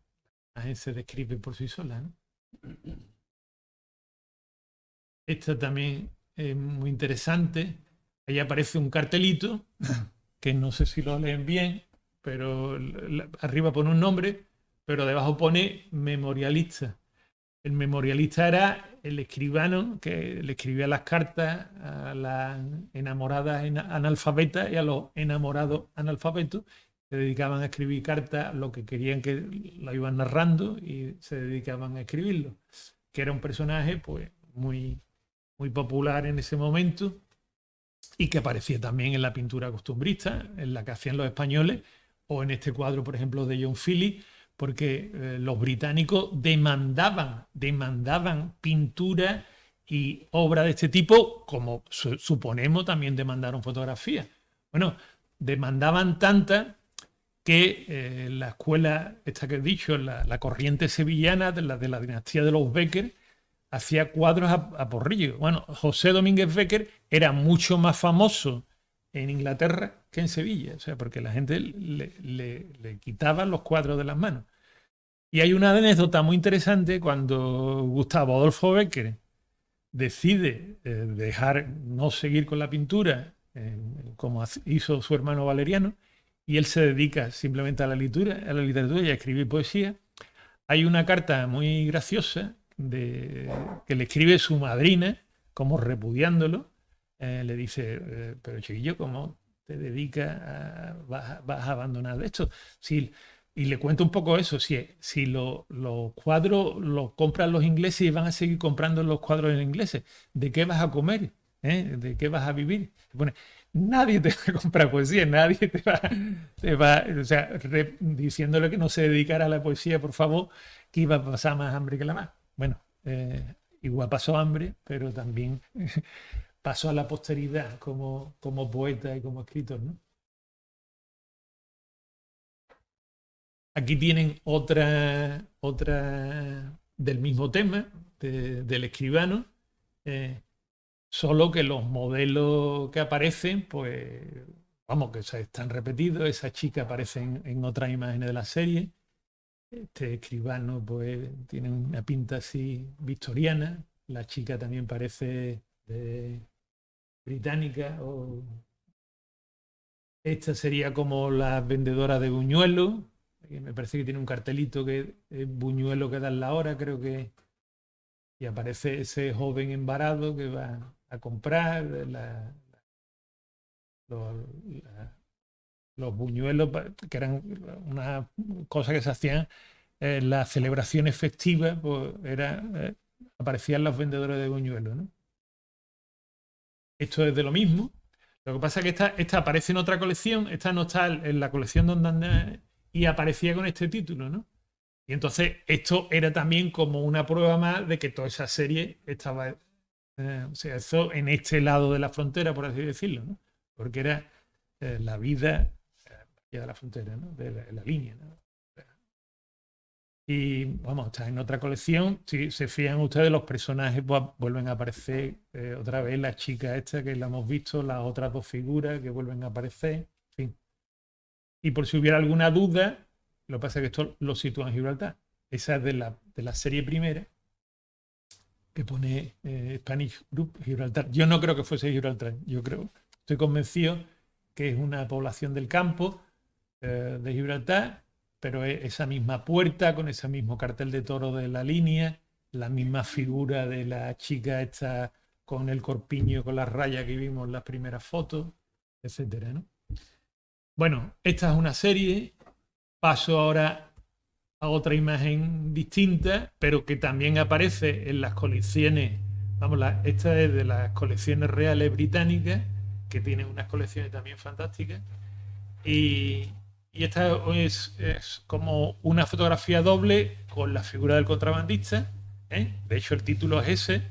la gente se describe por sí sola, ¿no? Esto también es muy interesante. Ahí aparece un cartelito, que no sé si lo leen bien, pero arriba pone un nombre, pero debajo pone memorialista. El memorialista era el escribano que le escribía las cartas a las enamoradas analfabetas y a los enamorados analfabetos. Se dedicaban a escribir cartas, lo que querían que lo iban narrando y se dedicaban a escribirlo. que era un personaje pues muy, muy popular en ese momento y que aparecía también en la pintura costumbrista, en la que hacían los españoles, o en este cuadro, por ejemplo, de John Philly, porque los británicos demandaban pintura y obra de este tipo, como suponemos también demandaron fotografía. Bueno, demandaban tantas que la escuela, esta que he dicho, la corriente sevillana de la dinastía de los Becker, hacía cuadros a porrillo. Bueno, José Domínguez Becker era mucho más famoso en Inglaterra que en Sevilla, o sea, porque la gente le quitaba los cuadros de las manos. Y hay una anécdota muy interesante cuando Gustavo Adolfo Becker decide no seguir con la pintura, como hizo su hermano Valeriano, y él se dedica simplemente a la literatura y a escribir poesía. Hay una carta muy graciosa que le escribe su madrina, como repudiándolo. Le dice, pero chiquillo, ¿cómo te dedicas vas a abandonar esto? Y le cuento un poco eso, si los cuadros los compran los ingleses y van a seguir comprando los cuadros en ingleses, ¿de qué vas a comer? ¿De qué vas a vivir? Bueno, nadie te va a comprar poesía, nadie te va o sea, diciéndole que no se dedicara a la poesía, por favor, que iba a pasar más hambre que la más. Bueno, igual pasó hambre, pero también pasó a la posteridad como poeta y como escritor, ¿no? Aquí tienen otra del mismo tema, del escribano, solo que los modelos que aparecen, pues, vamos, que están repetidos. Esa chica aparece en otras imágenes de la serie. Este escribano, pues, tiene una pinta así victoriana. La chica también parece británica. Esta sería como la vendedora de buñuelos. Me parece que tiene un cartelito que es buñuelo que dan la hora, creo que. Y aparece ese joven embarado que va a comprar los buñuelos, que eran una cosa que se hacían en las celebraciones festivas, pues aparecían los vendedores de buñuelos, ¿no? Esto es de lo mismo. Lo que pasa es que esta aparece en otra colección, esta no está en la colección donde anda y aparecía con este título, ¿no? Y entonces esto era también como una prueba más de que toda esa serie estaba, o sea, eso en este lado de la frontera, por así decirlo, ¿no? Porque era la vida de la frontera, ¿no? De la línea, ¿no? Y vamos, está en otra colección. Si se fijan ustedes, los personajes vuelven a aparecer otra vez, la chica esta que la hemos visto, las otras dos figuras que vuelven a aparecer, en fin. Y por si hubiera alguna duda, lo que pasa es que esto lo sitúa en Gibraltar. Esa es de la serie primera, que pone Spanish Group Gibraltar. Yo no creo que fuese Gibraltar. Estoy convencido que es una población del campo de Gibraltar, pero es esa misma puerta con ese mismo cartel de toro de la línea, la misma figura de la chica esta con el corpiño, con las rayas que vimos en las primeras fotos, etcétera, ¿no? Bueno, esta es una serie. Paso ahora a otra imagen distinta, pero que también aparece en las colecciones. Vamos, esta es de las colecciones reales británicas, que tienen unas colecciones también fantásticas. Y esta es como una fotografía doble con la figura del contrabandista, ¿eh? De hecho, el título es ese,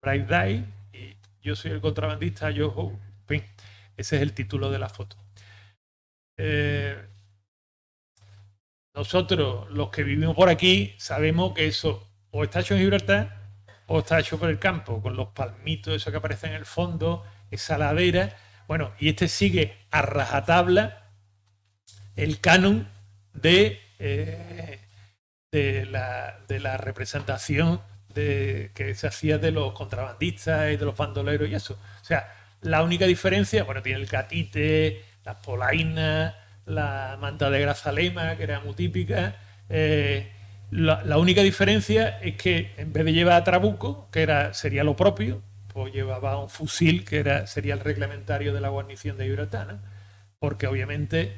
Bright Day, y yo soy el contrabandista, yo Ho. En fin, ese es el título de la foto. Nosotros, los que vivimos por aquí, sabemos que eso o está hecho en Gibraltar o está hecho por el campo, con los palmitos, eso que aparece en el fondo, esa ladera. Bueno, y este sigue a rajatabla el canon de la representación que se hacía de los contrabandistas y de los bandoleros y eso. O sea, la única diferencia, bueno, tiene el catite, las polainas, la manta de grazalema, que era muy típica. La única diferencia es que en vez de llevar trabuco, que sería lo propio, pues llevaba un fusil, que sería el reglamentario de la guarnición de Gibraltar, ¿no? Porque obviamente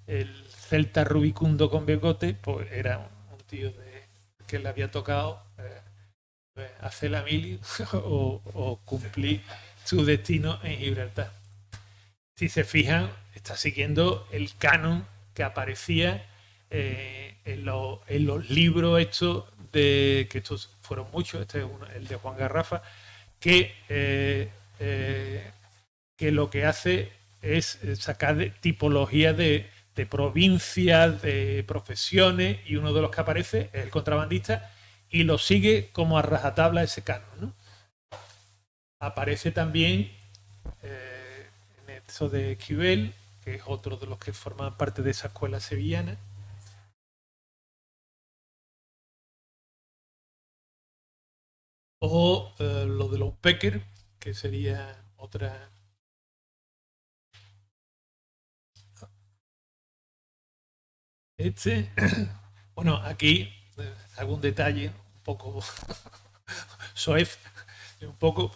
el celta rubicundo con bigote, pues era un tío que le había tocado pues, hacer la mili o cumplir su destino en Gibraltar. Si se fijan, está siguiendo el canon que aparecía en los libros estos, que estos fueron muchos, este es el de Juan Garrafa, que lo que hace es sacar tipologías de provincias, de profesiones, y uno de los que aparece es el contrabandista, y lo sigue como a rajatabla ese canon, ¿no? Aparece también en eso de Esquivel, que es otro de los que forman parte de esa escuela sevillana. O lo de los Becker, que sería otra. Bueno, aquí algún detalle un poco soez, un poco,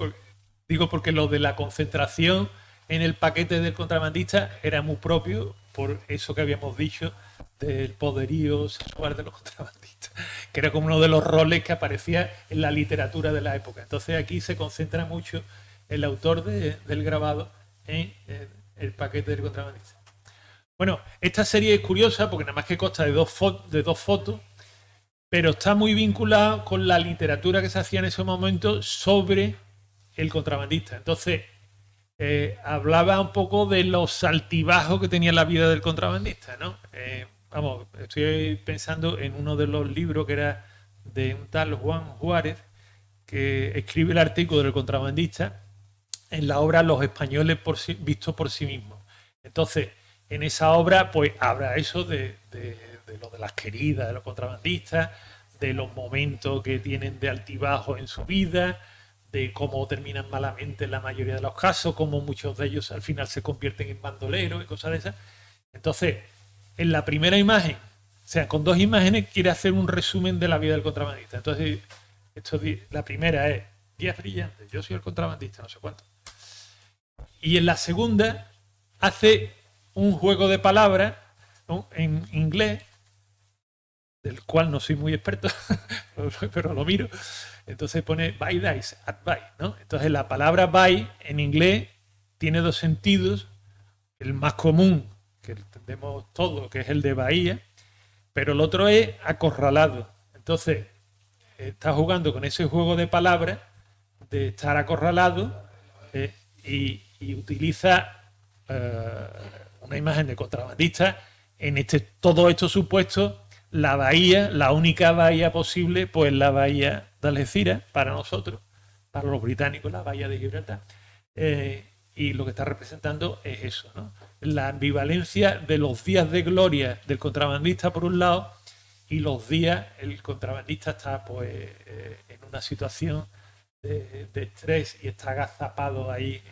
digo porque lo de la concentración en el paquete del contrabandista era muy propio por eso que habíamos dicho del poderío sexual de los contrabandistas, que era como uno de los roles que aparecía en la literatura de la época. Entonces aquí se concentra mucho el autor del grabado en el paquete del contrabandista. Bueno, esta serie es curiosa porque nada más que consta de dos fotos, pero está muy vinculada con la literatura que se hacía en ese momento sobre el contrabandista. Entonces, hablaba un poco de los altibajos que tenía la vida del contrabandista, ¿no? Vamos, estoy pensando en uno de los libros que era de un tal Juan Juárez, que escribe el artículo del contrabandista en la obra Los españoles vistos por sí mismos. Entonces, en esa obra, pues habla eso de lo de las queridas, de los contrabandistas, de los momentos que tienen de altibajo en su vida, de cómo terminan malamente en la mayoría de los casos, cómo muchos de ellos al final se convierten en bandoleros y cosas de esas. Entonces, en la primera imagen, o sea, con dos imágenes, quiere hacer un resumen de la vida del contrabandista. Entonces, la primera es días brillantes, yo soy el contrabandista, no sé cuánto. Y en la segunda hace un juego de palabras, ¿no?, en inglés, del cual no soy muy experto, pero lo miro. Entonces pone buy dice, at buy, ¿no? Entonces la palabra buy en inglés tiene dos sentidos. El más común, que entendemos todos, que es el de bahía, pero el otro es acorralado. Entonces está jugando con ese juego de palabras de estar acorralado y utiliza una imagen de contrabandista en todos estos supuestos. La bahía, la única bahía posible, pues la bahía de Algeciras para nosotros, para los británicos, la bahía de Gibraltar. Y lo que está representando es eso, ¿no? La ambivalencia de los días de gloria del contrabandista por un lado, y los días el contrabandista está pues en una situación de estrés y está agazapado ahí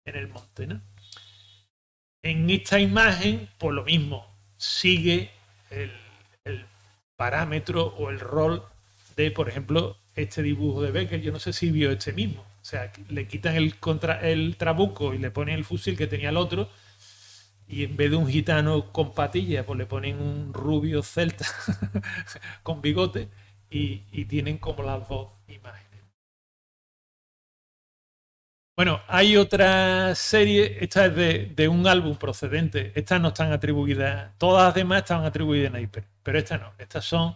en el monte, ¿no? En esta imagen, pues lo mismo, sigue el parámetro o el rol de, por ejemplo, este dibujo de Becker. Yo no sé si vio este mismo. O sea, le quitan el trabuco y le ponen el fusil que tenía el otro, y en vez de un gitano con patillas, pues le ponen un rubio celta con bigote, y tienen como las dos imágenes. Bueno, hay otra serie, esta es de un álbum procedente, estas no están atribuidas, todas las demás estaban atribuidas a Naiper, pero estas no, estas son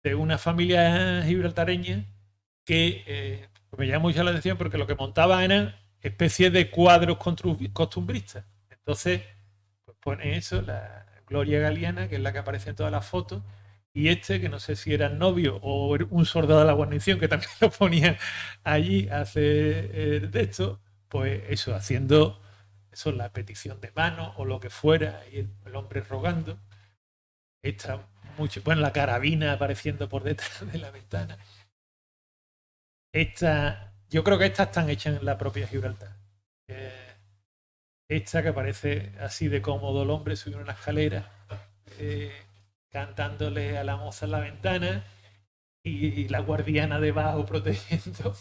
de una familia gibraltareña que me llama mucho la atención porque lo que montaban eran especies de cuadros costumbristas. Entonces, pues pone eso, la Gloria Galiana, que es la que aparece en todas las fotos, y este, que no sé si era novio o un soldado de la guarnición, que también lo ponían allí a hacer de esto, pues eso, haciendo eso, la petición de mano o lo que fuera, y el hombre rogando. Esta mucho, bueno, la carabina apareciendo por detrás de la ventana. Yo creo que estas están hechas en la propia Gibraltar. Esta que aparece así de cómodo el hombre subiendo una escalera, cantándole a la moza en la ventana, y la guardiana debajo protegiendo.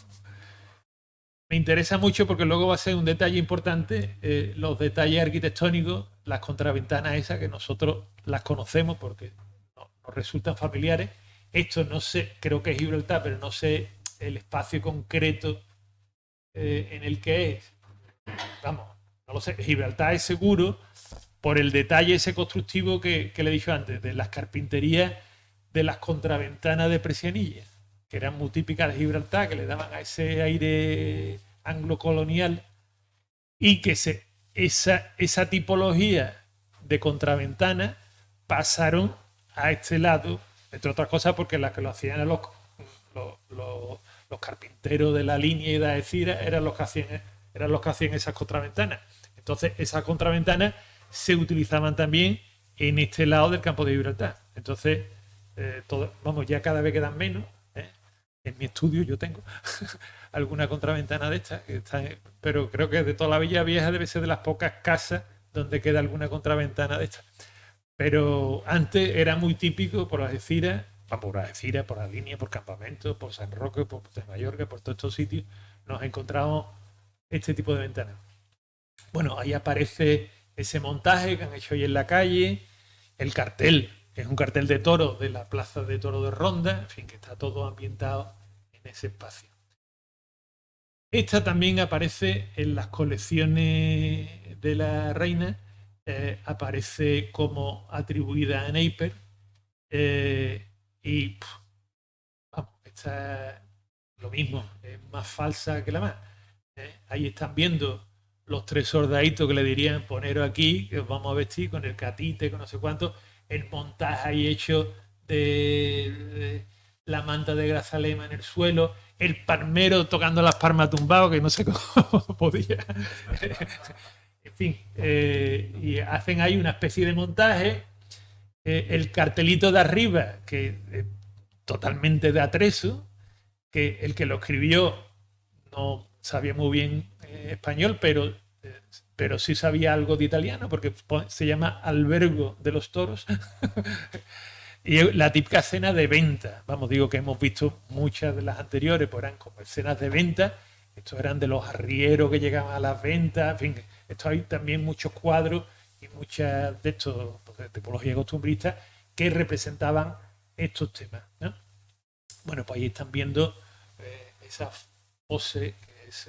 Me interesa mucho porque luego va a ser un detalle importante, los detalles arquitectónicos, las contraventanas esas que nosotros las conocemos porque nos resultan familiares. Esto no sé, creo que es Gibraltar, pero no sé el espacio concreto en el que es. Vamos, no lo sé. Gibraltar es seguro por el detalle ese constructivo que le he dicho antes, de las carpinterías de las contraventanas de Presianilla, que eran muy típicas de Gibraltar, que le daban a ese aire anglo-colonial, y que esa tipología de contraventana pasaron a este lado, entre otras cosas porque las que lo hacían eran los carpinteros de la línea y de Algeciras, eran los que hacían esas contraventanas. Entonces esas contraventanas se utilizaban también en este lado del campo de Gibraltar. Entonces, vamos, ya cada vez quedan menos. En mi estudio yo tengo alguna contraventana de estas, pero creo que de toda la Villa Vieja debe ser de las pocas casas donde queda alguna contraventana de estas. Pero antes era muy típico por Algeciras, por la línea, por Campamento, por San Roque, por Mallorca, por todos estos sitios, nos encontramos este tipo de ventanas. Bueno, ahí aparece ese montaje que han hecho hoy en la calle, el cartel, que es un cartel de toro de la Plaza de Toro de Ronda, en fin, que está todo ambientado en ese espacio. Esta también aparece en las colecciones de la reina, aparece como atribuida a Napier, y vamos, esta es lo mismo, es más falsa que la más. Ahí están viendo los 3 soldaditos que le dirían poneros aquí, que os vamos a vestir con el catite, con no sé cuánto, el montaje ahí hecho de la manta de Grazalema en el suelo, el palmero tocando las palmas tumbado, que no sé cómo podía. En fin, y hacen ahí una especie de montaje. El cartelito de arriba, que totalmente de atrezo, que el que lo escribió no sabía muy bien español, pero sí sabía algo de italiano, porque se llama Albergo de los Toros. Y la típica escena de venta, vamos, digo que hemos visto muchas de las anteriores, pues eran como escenas de venta, estos eran de los arrieros que llegaban a las ventas, en fin, esto hay también muchos cuadros y muchas de estos, pues, de tipología costumbrista, que representaban estos temas, ¿no? Bueno, pues ahí están viendo esa pose que es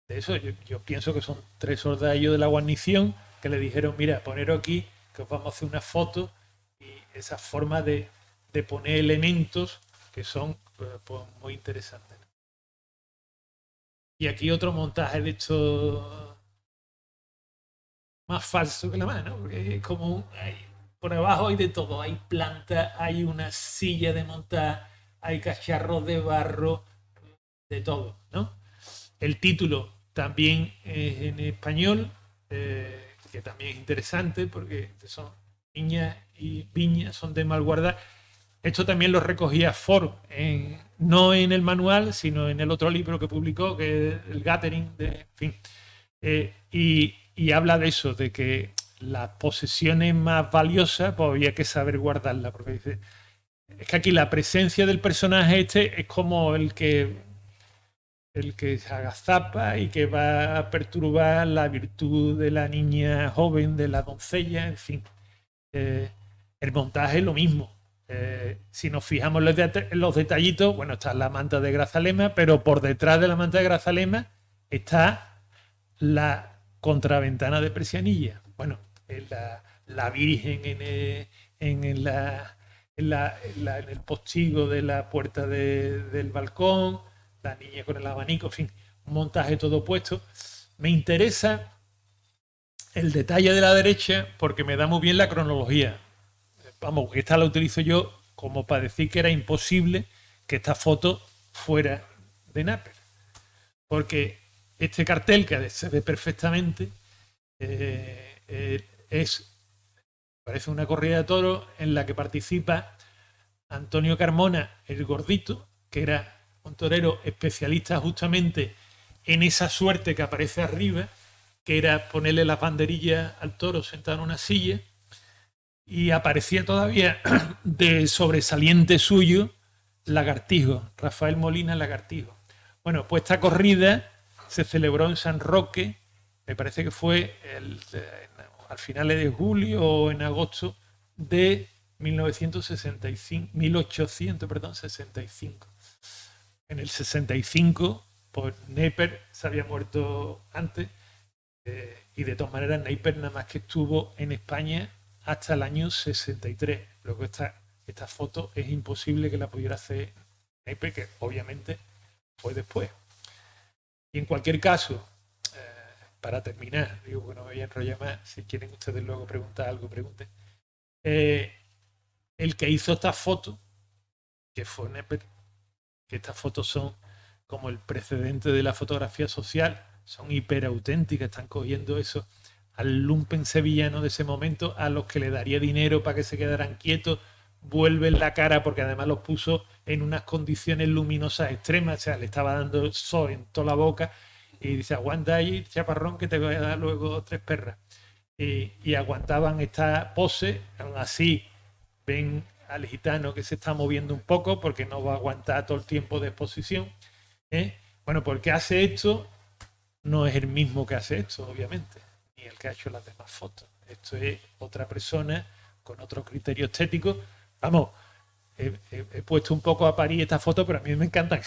de eso. Yo pienso que son 3 soldadillos de la guarnición que le dijeron, mira, poneros aquí, que os vamos a hacer una foto, y esa forma de poner elementos que son pues, muy interesantes. Y aquí otro montaje de esto más falso que la mano, porque es como por abajo hay de todo, hay plantas, hay una silla de montar, hay cacharros de barro, de todo, ¿no? El título también es en español, que también es interesante porque son niñas y viñas, son de mal guardar. Esto también lo recogía Ford, no en el manual, sino en el otro libro que publicó, que es el Gathering, en fin. Y habla de eso, de que las posesiones más valiosas pues había que saber guardarlas, porque dice, es que aquí la presencia del personaje este es como el que se agazapa y que va a perturbar la virtud de la niña joven, de la doncella, en fin. El montaje es lo mismo. Si nos fijamos en los detallitos, bueno, está la manta de Grazalema, pero por detrás de la manta de Grazalema está la contraventana de Presianilla. Bueno, la Virgen en el postigo de la puerta del balcón, la niña con el abanico, en fin, un montaje todo puesto. Me interesa el detalle de la derecha porque me da muy bien la cronología. Vamos, esta la utilizo yo como para decir que era imposible que esta foto fuera de Napier. Porque este cartel, que se ve perfectamente, parece una corrida de toros en la que participa Antonio Carmona, el gordito, que era un torero especialista justamente en esa suerte que aparece arriba, que era ponerle las banderillas al toro sentado en una silla, y aparecía todavía de sobresaliente suyo Lagartijo, Rafael Molina Lagartijo. Bueno, pues esta corrida se celebró en San Roque, me parece que fue al finales de julio o en agosto de 1865. en el 65, pues Napier se había muerto antes, y de todas maneras Napier nada más que estuvo en España hasta el año 63. Luego esta foto es imposible que la pudiera hacer Napier, que obviamente fue después. Y en cualquier caso, para terminar, digo que no me voy a enrollar más, si quieren ustedes luego preguntar algo, pregunten. El que hizo esta foto, que fue Napier, que estas fotos son como el precedente de la fotografía social, son hiperauténticas, están cogiendo eso al lumpen sevillano de ese momento, a los que le daría dinero para que se quedaran quietos, vuelven la cara, porque además los puso en unas condiciones luminosas extremas, o sea, le estaba dando el sol en toda la boca, y dice, aguanta ahí, chaparrón, que te voy a dar luego 3 perras. Y aguantaban esta pose, aún así ven al gitano que se está moviendo un poco, porque no va a aguantar todo el tiempo de exposición. Bueno, pues el que hace esto no es el mismo que hace esto, obviamente, ni el que ha hecho las demás fotos. Esto es otra persona con otro criterio estético. Vamos, he puesto un poco a parir esta foto, pero a mí me encantan.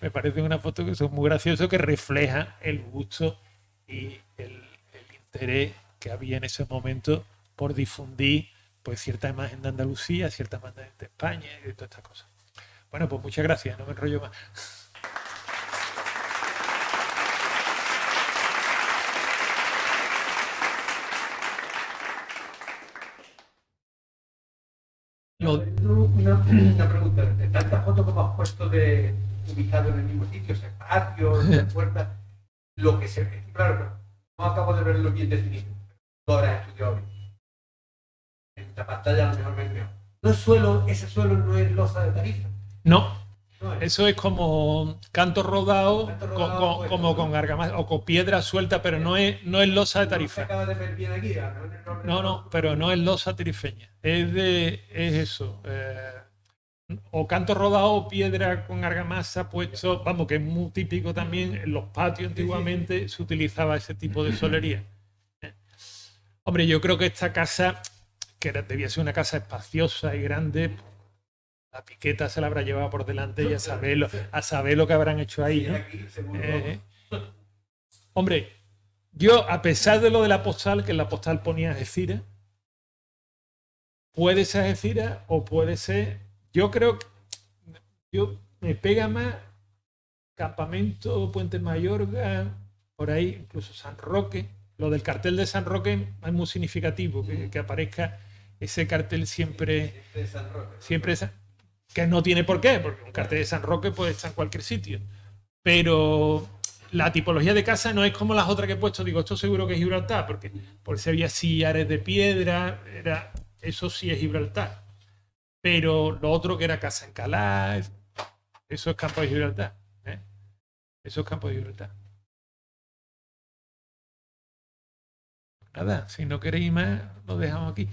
Me parece una foto que son muy graciosas, que refleja el gusto y el interés que había en ese momento por difundir pues cierta imagen de Andalucía, cierta imagen de España y de todas estas cosas. Bueno, pues muchas gracias, no me enrollo más. Una pregunta, de tantas fotos como has puesto de ubicado en el mismo sitio, espacios, puertas, lo que se ve, claro, no acabo de verlo bien definido, lo habrás estudiado bien. En la pantalla a lo mejor me veo. Ese suelo no es losa de Tarifa. No, No es. eso es como canto rodado, Pues, como con argamasa o con piedra suelta, pero no es losa de no se Tarifa. acaba de ver bien aquí, No, pero no es losa tarifeña. Es eso. O canto rodado o piedra con argamasa puesto, vamos, que es muy típico también en los patios antiguamente se utilizaba ese tipo de solería. Hombre, yo creo que esta casa, que debía ser una casa espaciosa y grande, la piqueta se la habrá llevado por delante y a saber lo que habrán hecho ahí, ¿no? Hombre, yo, a pesar de lo de la postal, que en la postal ponía Algeciras, puede ser Algeciras o puede ser. Yo creo que me pega más Campamento, Puente Mayorga, por ahí, incluso San Roque. Lo del cartel de San Roque es muy significativo, que aparezca ese cartel siempre, que no tiene por qué, porque un cartel de San Roque puede estar en cualquier sitio. Pero la tipología de casa no es como las otras que he puesto. Digo, esto seguro que es Gibraltar, porque por si había sillares de piedra, eso sí es Gibraltar. Pero lo otro que era Casa Encalá, eso es Campo de Gibraltar. Eso es Campo de Gibraltar. Nada, si no queréis más, lo dejamos aquí.